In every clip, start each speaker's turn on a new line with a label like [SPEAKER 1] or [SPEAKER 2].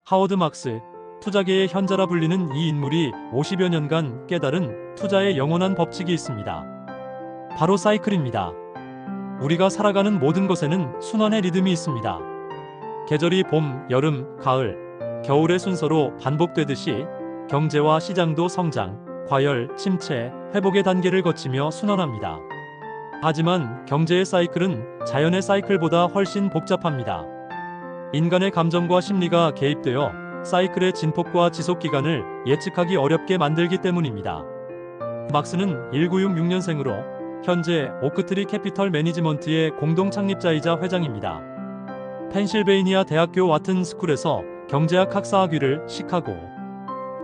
[SPEAKER 1] 하워드 막스, 투자계의 현자라 불리는 이 인물이 50여 년간 깨달은 투자의 영원한 법칙이 있습니다. 바로 사이클입니다. 우리가 살아가는 모든 것에는 순환의 리듬이 있습니다. 계절이 봄, 여름, 가을, 겨울의 순서로 반복되듯이 경제와 시장도 성장, 과열, 침체, 회복의 단계를 거치며 순환합니다. 하지만 경제의 사이클은 자연의 사이클보다 훨씬 복잡합니다. 인간의 감정과 심리가 개입되어 사이클의 진폭과 지속 기간을 예측하기 어렵게 만들기 때문입니다. 막스는 1966년생으로 현재 오크트리 캐피털 매니지먼트의 공동 창립자이자 회장입니다. 펜실베이니아 대학교 와튼 스쿨에서 경제학 학사학위를, 시카고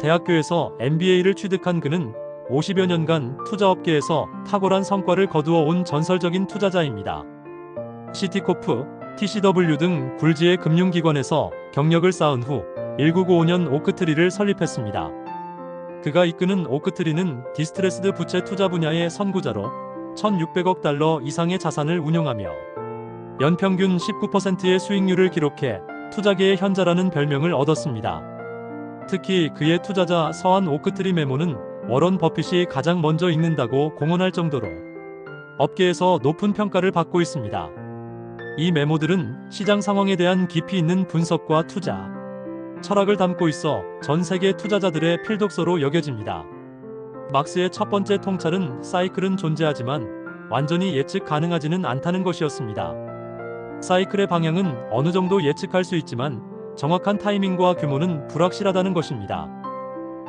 [SPEAKER 1] 대학교에서 MBA를 취득한 그는 50여 년간 투자업계에서 탁월한 성과를 거두어 온 전설적인 투자자입니다. 시티코프, TCW 등 굴지의 금융기관에서 경력을 쌓은 후 1995년 오크트리를 설립했습니다. 그가 이끄는 오크트리는 디스트레스드 부채 투자 분야의 선구자로 1,600억 달러 이상의 자산을 운용하며 연평균 19%의 수익률을 기록해 투자계의 현자라는 별명을 얻었습니다. 특히 그의 투자자 서한 오크트리 메모는 워런 버핏이 가장 먼저 읽는다고 공언할 정도로 업계에서 높은 평가를 받고 있습니다. 이 메모들은 시장 상황에 대한 깊이 있는 분석과 투자 철학을 담고 있어 전 세계 투자자들의 필독서로 여겨집니다. 막스의 첫 번째 통찰은 사이클은 존재하지만 완전히 예측 가능하지는 않다는 것이었습니다. 사이클의 방향은 어느 정도 예측할 수 있지만 정확한 타이밍과 규모는 불확실하다는 것입니다.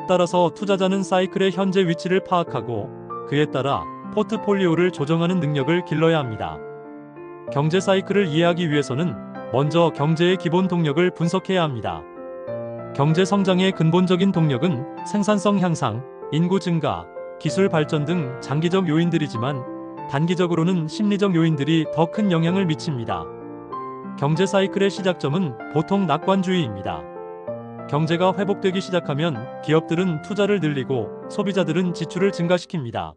[SPEAKER 1] 따라서 투자자는 사이클의 현재 위치를 파악하고 그에 따라 포트폴리오를 조정하는 능력을 길러야 합니다. 경제 사이클을 이해하기 위해서는 먼저 경제의 기본 동력을 분석해야 합니다. 경제 성장의 근본적인 동력은 생산성 향상, 인구 증가, 기술 발전 등 장기적 요인들이지만 단기적으로는 심리적 요인들이 더 큰 영향을 미칩니다. 경제 사이클의 시작점은 보통 낙관주의입니다. 경제가 회복되기 시작하면 기업들은 투자를 늘리고 소비자들은 지출을 증가시킵니다.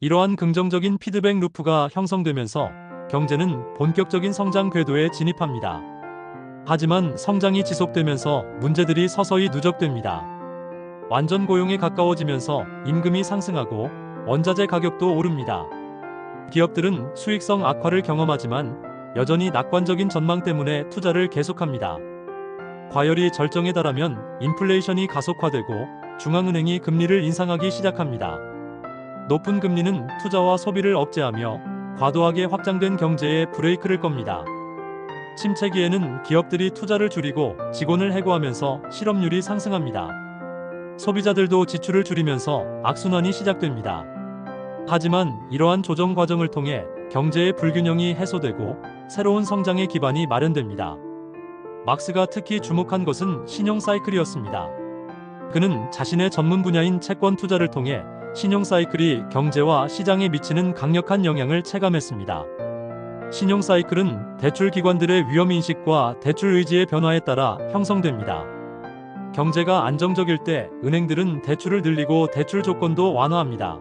[SPEAKER 1] 이러한 긍정적인 피드백 루프가 형성되면서 경제는 본격적인 성장 궤도에 진입합니다. 하지만 성장이 지속되면서 문제들이 서서히 누적됩니다. 완전 고용에 가까워지면서 임금이 상승하고 원자재 가격도 오릅니다. 기업들은 수익성 악화를 경험하지만 여전히 낙관적인 전망 때문에 투자를 계속합니다. 과열이 절정에 달하면 인플레이션이 가속화되고 중앙은행이 금리를 인상하기 시작합니다. 높은 금리는 투자와 소비를 억제하며 과도하게 확장된 경제에 브레이크를 겁니다. 침체기에는 기업들이 투자를 줄이고 직원을 해고하면서 실업률이 상승합니다. 소비자들도 지출을 줄이면서 악순환이 시작됩니다. 하지만 이러한 조정 과정을 통해 경제의 불균형이 해소되고 새로운 성장의 기반이 마련됩니다. 막스가 특히 주목한 것은 신용 사이클이었습니다. 그는 자신의 전문 분야인 채권 투자를 통해 신용 사이클이 경제와 시장에 미치는 강력한 영향을 체감했습니다. 신용 사이클은 대출 기관들의 위험 인식과 대출 의지의 변화에 따라 형성됩니다. 경제가 안정적일 때 은행들은 대출을 늘리고 대출 조건도 완화합니다.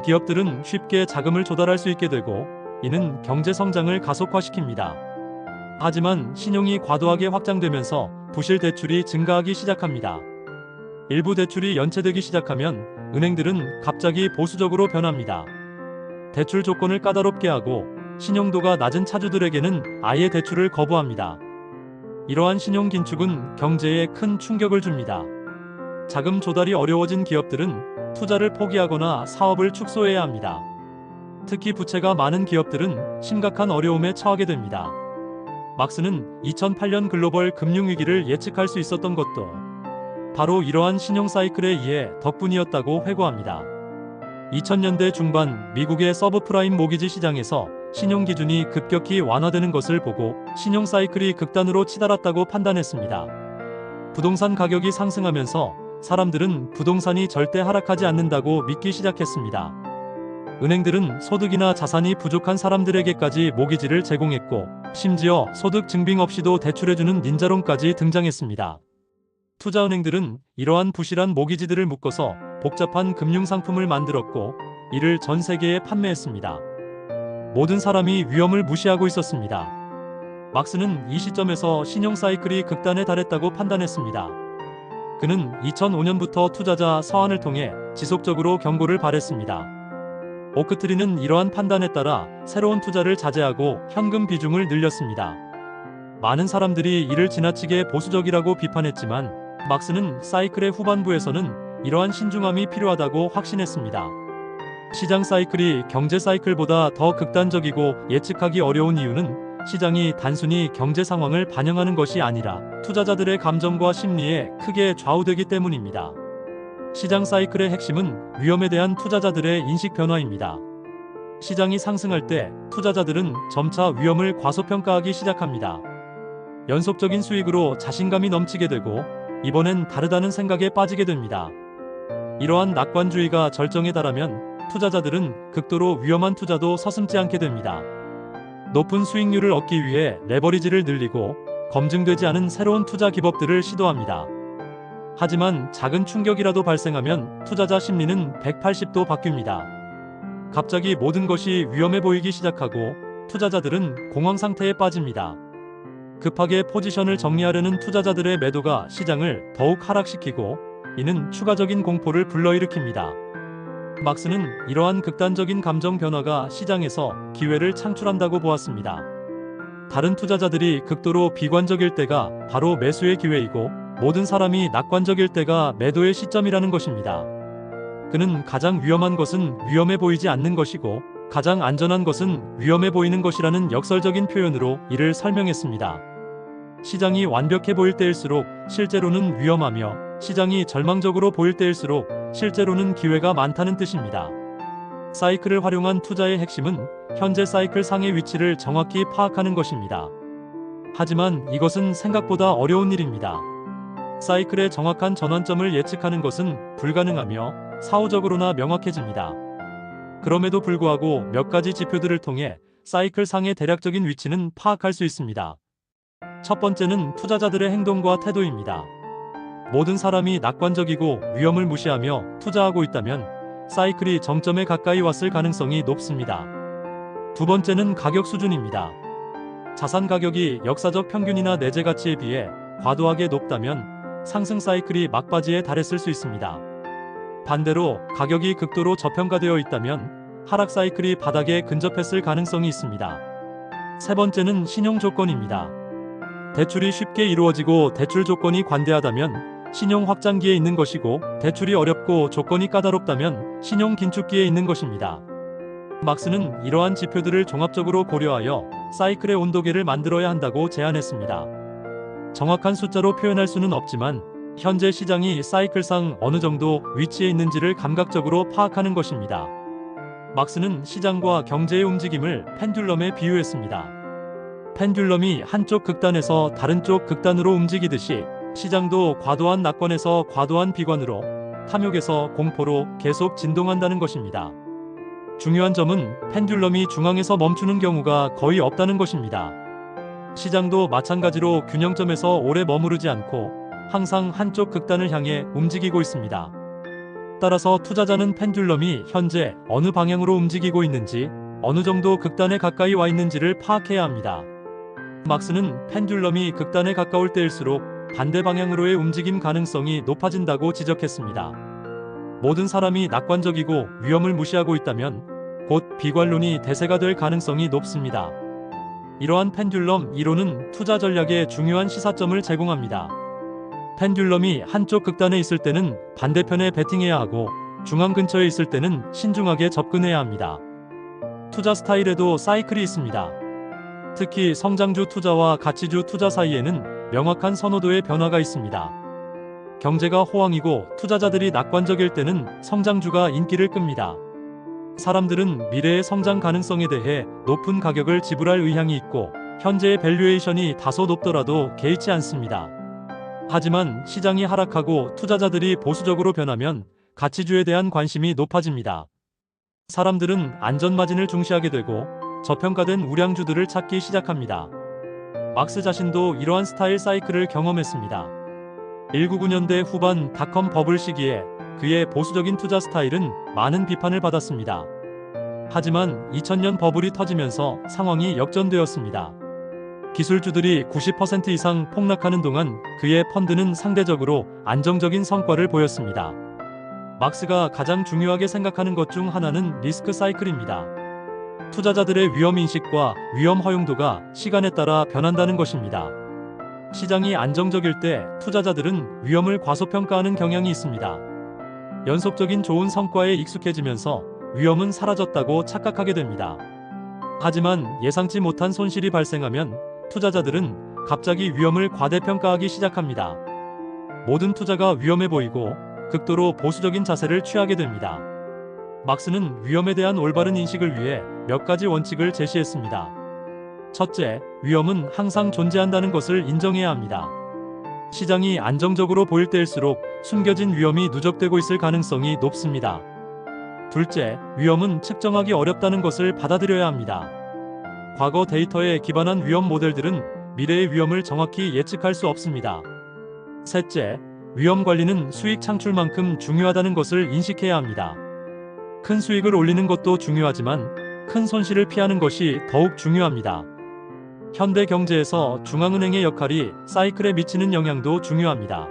[SPEAKER 1] 기업들은 쉽게 자금을 조달할 수 있게 되고 이는 경제 성장을 가속화시킵니다. 하지만 신용이 과도하게 확장되면서 부실 대출이 증가하기 시작합니다. 일부 대출이 연체되기 시작하면 은행들은 갑자기 보수적으로 변합니다. 대출 조건을 까다롭게 하고 신용도가 낮은 차주들에게는 아예 대출을 거부합니다. 이러한 신용 긴축은 경제에 큰 충격을 줍니다. 자금 조달이 어려워진 기업들은 투자를 포기하거나 사업을 축소해야 합니다. 특히 부채가 많은 기업들은 심각한 어려움에 처하게 됩니다. 막스는 2008년 글로벌 금융위기를 예측할 수 있었던 것도 바로 이러한 신용 사이클에 의해 덕분이었다고 회고합니다. 2000년대 중반 미국의 서브프라임 모기지 시장에서 신용 기준이 급격히 완화되는 것을 보고 신용 사이클이 극단으로 치달았다고 판단했습니다. 부동산 가격이 상승하면서 사람들은 부동산이 절대 하락하지 않는다고 믿기 시작했습니다. 은행들은 소득이나 자산이 부족한 사람들에게까지 모기지를 제공했고 심지어 소득 증빙 없이도 대출해주는 닌자론까지 등장했습니다. 투자은행들은 이러한 부실한 모기지들을 묶어서 복잡한 금융상품을 만들었고 이를 전 세계에 판매했습니다. 모든 사람이 위험을 무시하고 있었습니다. 막스는 이 시점에서 신용 사이클이 극단에 달했다고 판단했습니다. 그는 2005년부터 투자자 서한을 통해 지속적으로 경고를 발했습니다. 오크트리는 이러한 판단에 따라 새로운 투자를 자제하고 현금 비중을 늘렸습니다. 많은 사람들이 이를 지나치게 보수적이라고 비판했지만 막스는 사이클의 후반부에서는 이러한 신중함이 필요하다고 확신했습니다. 시장 사이클이 경제 사이클보다 더 극단적이고 예측하기 어려운 이유는 시장이 단순히 경제 상황을 반영하는 것이 아니라 투자자들의 감정과 심리에 크게 좌우되기 때문입니다. 시장 사이클의 핵심은 위험에 대한 투자자들의 인식 변화입니다. 시장이 상승할 때 투자자들은 점차 위험을 과소평가하기 시작합니다. 연속적인 수익으로 자신감이 넘치게 되고 이번엔 다르다는 생각에 빠지게 됩니다. 이러한 낙관주의가 절정에 달하면 투자자들은 극도로 위험한 투자도 서슴지 않게 됩니다. 높은 수익률을 얻기 위해 레버리지를 늘리고 검증되지 않은 새로운 투자 기법들을 시도합니다. 하지만 작은 충격이라도 발생하면 투자자 심리는 180도 바뀝니다. 갑자기 모든 것이 위험해 보이기 시작하고 투자자들은 공황 상태에 빠집니다. 급하게 포지션을 정리하려는 투자자들의 매도가 시장을 더욱 하락시키고 이는 추가적인 공포를 불러일으킵니다. 막스는 이러한 극단적인 감정 변화가 시장에서 기회를 창출한다고 보았습니다. 다른 투자자들이 극도로 비관적일 때가 바로 매수의 기회이고 모든 사람이 낙관적일 때가 매도의 시점이라는 것입니다. 그는 가장 위험한 것은 위험해 보이지 않는 것이고 가장 안전한 것은 위험해 보이는 것이라는 역설적인 표현으로 이를 설명했습니다. 시장이 완벽해 보일 때일수록 실제로는 위험하며 시장이 절망적으로 보일 때일수록 실제로는 기회가 많다는 뜻입니다. 사이클을 활용한 투자의 핵심은 현재 사이클 상의 위치를 정확히 파악하는 것입니다. 하지만 이것은 생각보다 어려운 일입니다. 사이클의 정확한 전환점을 예측하는 것은 불가능하며 사후적으로나 명확해집니다. 그럼에도 불구하고 몇 가지 지표들을 통해 사이클 상의 대략적인 위치는 파악할 수 있습니다. 첫 번째는 투자자들의 행동과 태도입니다. 모든 사람이 낙관적이고 위험을 무시하며 투자하고 있다면 사이클이 정점에 가까이 왔을 가능성이 높습니다. 두 번째는 가격 수준입니다. 자산 가격이 역사적 평균이나 내재 가치에 비해 과도하게 높다면 상승 사이클이 막바지에 달했을 수 있습니다. 반대로 가격이 극도로 저평가되어 있다면 하락 사이클이 바닥에 근접했을 가능성이 있습니다. 세 번째는 신용 조건입니다. 대출이 쉽게 이루어지고 대출 조건이 관대하다면 신용 확장기에 있는 것이고 대출이 어렵고 조건이 까다롭다면 신용 긴축기에 있는 것입니다. 막스는 이러한 지표들을 종합적으로 고려하여 사이클의 온도계를 만들어야 한다고 제안했습니다. 정확한 숫자로 표현할 수는 없지만 현재 시장이 사이클상 어느 정도 위치에 있는지를 감각적으로 파악하는 것입니다. 막스는 시장과 경제의 움직임을 펜듈럼에 비유했습니다. 펜듈럼이 한쪽 극단에서 다른 쪽 극단으로 움직이듯이 시장도 과도한 낙관에서 과도한 비관으로, 탐욕에서 공포로 계속 진동한다는 것입니다. 중요한 점은 펜듈럼이 중앙에서 멈추는 경우가 거의 없다는 것입니다. 시장도 마찬가지로 균형점에서 오래 머무르지 않고 항상 한쪽 극단을 향해 움직이고 있습니다. 따라서 투자자는 펜듈럼이 현재 어느 방향으로 움직이고 있는지, 어느 정도 극단에 가까이 와 있는지를 파악해야 합니다. 막스는 펜듈럼이 극단에 가까울 때일수록 반대 방향으로의 움직임 가능성이 높아진다고 지적했습니다. 모든 사람이 낙관적이고 위험을 무시하고 있다면 곧 비관론이 대세가 될 가능성이 높습니다. 이러한 펜듈럼 이론은 투자 전략에 중요한 시사점을 제공합니다. 펜듈럼이 한쪽 극단에 있을 때는 반대편에 베팅해야 하고 중앙 근처에 있을 때는 신중하게 접근해야 합니다. 투자 스타일에도 사이클이 있습니다. 특히 성장주 투자와 가치주 투자 사이에는 명확한 선호도의 변화가 있습니다. 경제가 호황이고 투자자들이 낙관적일 때는 성장주가 인기를 끕니다. 사람들은 미래의 성장 가능성에 대해 높은 가격을 지불할 의향이 있고 현재의 밸류에이션이 다소 높더라도 개의치 않습니다. 하지만 시장이 하락하고 투자자들이 보수적으로 변하면 가치주에 대한 관심이 높아집니다. 사람들은 안전마진을 중시하게 되고 저평가된 우량주들을 찾기 시작합니다. 막스 자신도 이러한 스타일 사이클을 경험했습니다. 1990년대 후반 닷컴 버블 시기에 그의 보수적인 투자 스타일은 많은 비판을 받았습니다. 하지만 2000년 버블이 터지면서 상황이 역전되었습니다. 기술주들이 90% 이상 폭락하는 동안 그의 펀드는 상대적으로 안정적인 성과를 보였습니다. 막스가 가장 중요하게 생각하는 것 중 하나는 리스크 사이클입니다. 투자자들의 위험 인식과 위험 허용도가 시간에 따라 변한다는 것입니다. 시장이 안정적일 때 투자자들은 위험을 과소평가하는 경향이 있습니다. 연속적인 좋은 성과에 익숙해지면서 위험은 사라졌다고 착각하게 됩니다. 하지만 예상치 못한 손실이 발생하면 투자자들은 갑자기 위험을 과대평가하기 시작합니다. 모든 투자가 위험해 보이고 극도로 보수적인 자세를 취하게 됩니다. 막스는 위험에 대한 올바른 인식을 위해 몇 가지 원칙을 제시했습니다. 첫째, 위험은 항상 존재한다는 것을 인정해야 합니다. 시장이 안정적으로 보일 때일수록 숨겨진 위험이 누적되고 있을 가능성이 높습니다. 둘째, 위험은 측정하기 어렵다는 것을 받아들여야 합니다. 과거 데이터에 기반한 위험 모델들은 미래의 위험을 정확히 예측할 수 없습니다. 셋째, 위험 관리는 수익 창출만큼 중요하다는 것을 인식해야 합니다. 큰 수익을 올리는 것도 중요하지만 큰 손실을 피하는 것이 더욱 중요합니다. 현대 경제에서 중앙은행의 역할이 사이클에 미치는 영향도 중요합니다.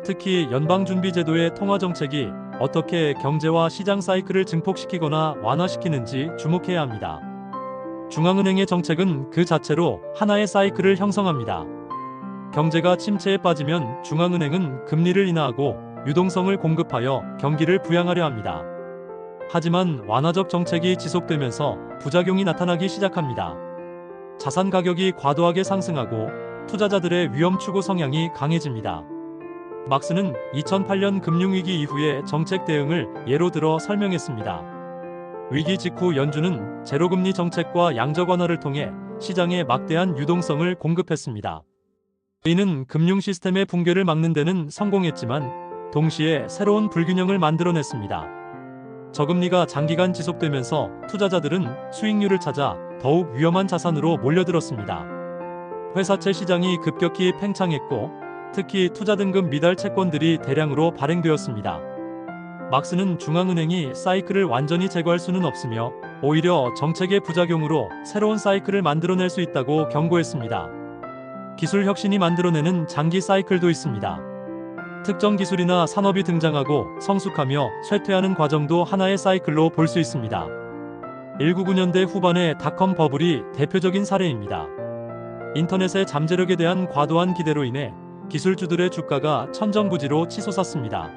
[SPEAKER 1] 특히 연방준비제도의 통화정책이 어떻게 경제와 시장 사이클을 증폭시키거나 완화시키는지 주목해야 합니다. 중앙은행의 정책은 그 자체로 하나의 사이클을 형성합니다. 경제가 침체에 빠지면 중앙은행은 금리를 인하하고 유동성을 공급하여 경기를 부양하려 합니다. 하지만 완화적 정책이 지속되면서 부작용이 나타나기 시작합니다. 자산 가격이 과도하게 상승하고 투자자들의 위험 추구 성향이 강해집니다. 막스는 2008년 금융위기 이후의 정책 대응을 예로 들어 설명했습니다. 위기 직후 연준은 제로금리 정책과 양적 완화를 통해 시장에 막대한 유동성을 공급했습니다. 이는 금융 시스템의 붕괴를 막는 데는 성공했지만 동시에 새로운 불균형을 만들어냈습니다. 저금리가 장기간 지속되면서 투자자들은 수익률을 찾아 더욱 위험한 자산으로 몰려들었습니다. 회사채 시장이 급격히 팽창했고 특히 투자등급 미달 채권들이 대량으로 발행되었습니다. 막스는 중앙은행이 사이클을 완전히 제거할 수는 없으며 오히려 정책의 부작용으로 새로운 사이클을 만들어낼 수 있다고 경고했습니다. 기술 혁신이 만들어내는 장기 사이클도 있습니다. 특정 기술이나 산업이 등장하고 성숙하며 쇠퇴하는 과정도 하나의 사이클로 볼 수 있습니다. 1990년대 후반의 닷컴 버블이 대표적인 사례입니다. 인터넷의 잠재력에 대한 과도한 기대로 인해 기술주들의 주가가 천정부지로 치솟았습니다.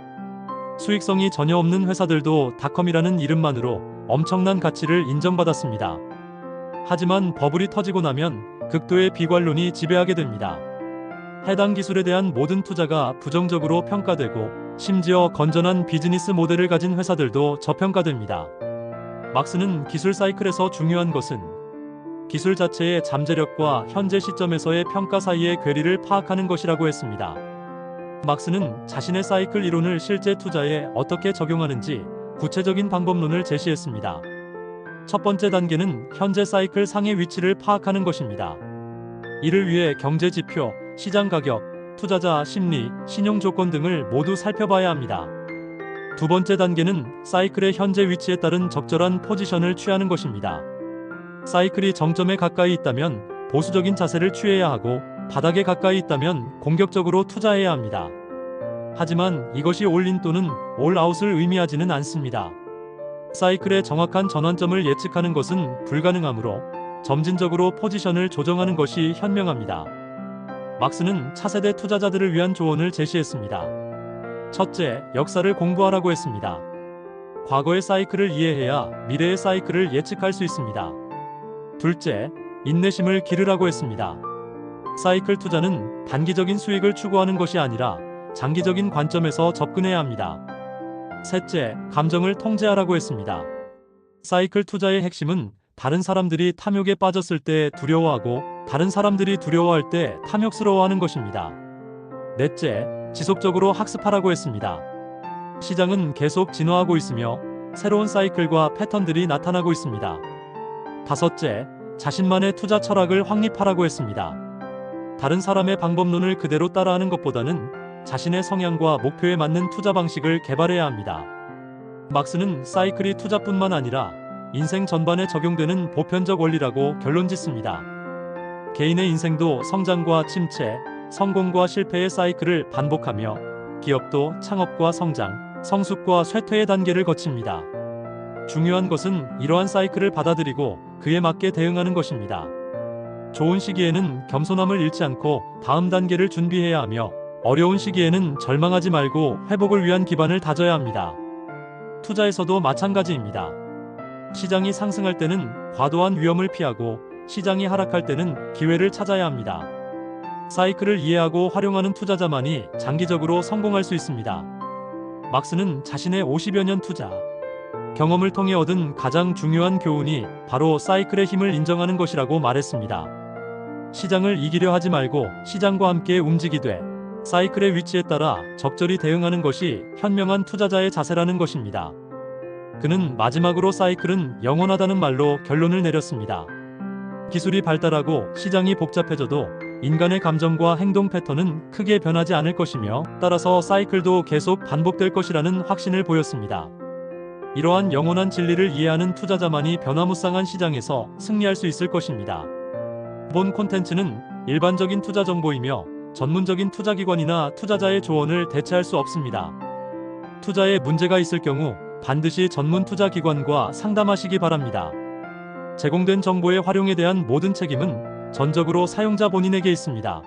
[SPEAKER 1] 수익성이 전혀 없는 회사들도 닷컴이라는 이름만으로 엄청난 가치를 인정받았습니다. 하지만 버블이 터지고 나면 극도의 비관론이 지배하게 됩니다. 해당 기술에 대한 모든 투자가 부정적으로 평가되고 심지어 건전한 비즈니스 모델을 가진 회사들도 저평가됩니다. 막스는 기술 사이클에서 중요한 것은 기술 자체의 잠재력과 현재 시점에서의 평가 사이의 괴리를 파악하는 것이라고 했습니다. 막스는 자신의 사이클 이론을 실제 투자에 어떻게 적용하는지 구체적인 방법론을 제시했습니다. 첫 번째 단계는 현재 사이클 상의 위치를 파악하는 것입니다. 이를 위해 경제 지표, 시장 가격, 투자자 심리, 신용 조건 등을 모두 살펴봐야 합니다. 두 번째 단계는 사이클의 현재 위치에 따른 적절한 포지션을 취하는 것입니다. 사이클이 정점에 가까이 있다면 보수적인 자세를 취해야 하고 바닥에 가까이 있다면 공격적으로 투자해야 합니다. 하지만 이것이 올인 또는 올아웃을 의미하지는 않습니다. 사이클의 정확한 전환점을 예측하는 것은 불가능하므로 점진적으로 포지션을 조정하는 것이 현명합니다. 막스는 차세대 투자자들을 위한 조언을 제시했습니다. 첫째, 역사를 공부하라고 했습니다. 과거의 사이클을 이해해야 미래의 사이클을 예측할 수 있습니다. 둘째, 인내심을 기르라고 했습니다. 사이클 투자는 단기적인 수익을 추구하는 것이 아니라 장기적인 관점에서 접근해야 합니다. 셋째, 감정을 통제하라고 했습니다. 사이클 투자의 핵심은 다른 사람들이 탐욕에 빠졌을 때 두려워하고 다른 사람들이 두려워할 때 탐욕스러워하는 것입니다. 넷째, 지속적으로 학습하라고 했습니다. 시장은 계속 진화하고 있으며 새로운 사이클과 패턴들이 나타나고 있습니다. 다섯째, 자신만의 투자 철학을 확립하라고 했습니다. 다른 사람의 방법론을 그대로 따라하는 것보다는 자신의 성향과 목표에 맞는 투자 방식을 개발해야 합니다. 막스는 사이클이 투자뿐만 아니라 인생 전반에 적용되는 보편적 원리라고 결론짓습니다. 개인의 인생도 성장과 침체, 성공과 실패의 사이클을 반복하며 기업도 창업과 성장, 성숙과 쇠퇴의 단계를 거칩니다. 중요한 것은 이러한 사이클을 받아들이고 그에 맞게 대응하는 것입니다. 좋은 시기에는 겸손함을 잃지 않고 다음 단계를 준비해야 하며 어려운 시기에는 절망하지 말고 회복을 위한 기반을 다져야 합니다. 투자에서도 마찬가지입니다. 시장이 상승할 때는 과도한 위험을 피하고 시장이 하락할 때는 기회를 찾아야 합니다. 사이클을 이해하고 활용하는 투자자만이 장기적으로 성공할 수 있습니다. 막스는 자신의 50여 년 투자 경험을 통해 얻은 가장 중요한 교훈이 바로 사이클의 힘을 인정하는 것이라고 말했습니다. 시장을 이기려 하지 말고 시장과 함께 움직이되 사이클의 위치에 따라 적절히 대응하는 것이 현명한 투자자의 자세라는 것입니다. 그는 마지막으로 사이클은 영원하다는 말로 결론을 내렸습니다. 기술이 발달하고 시장이 복잡해져도 인간의 감정과 행동 패턴은 크게 변하지 않을 것이며 따라서 사이클도 계속 반복될 것이라는 확신을 보였습니다. 이러한 영원한 진리를 이해하는 투자자만이 변화무쌍한 시장에서 승리할 수 있을 것입니다. 본 콘텐츠는 일반적인 투자 정보이며 전문적인 투자기관이나 투자자의 조언을 대체할 수 없습니다. 투자에 문제가 있을 경우 반드시 전문 투자기관과 상담하시기 바랍니다. 제공된 정보의 활용에 대한 모든 책임은 전적으로 사용자 본인에게 있습니다.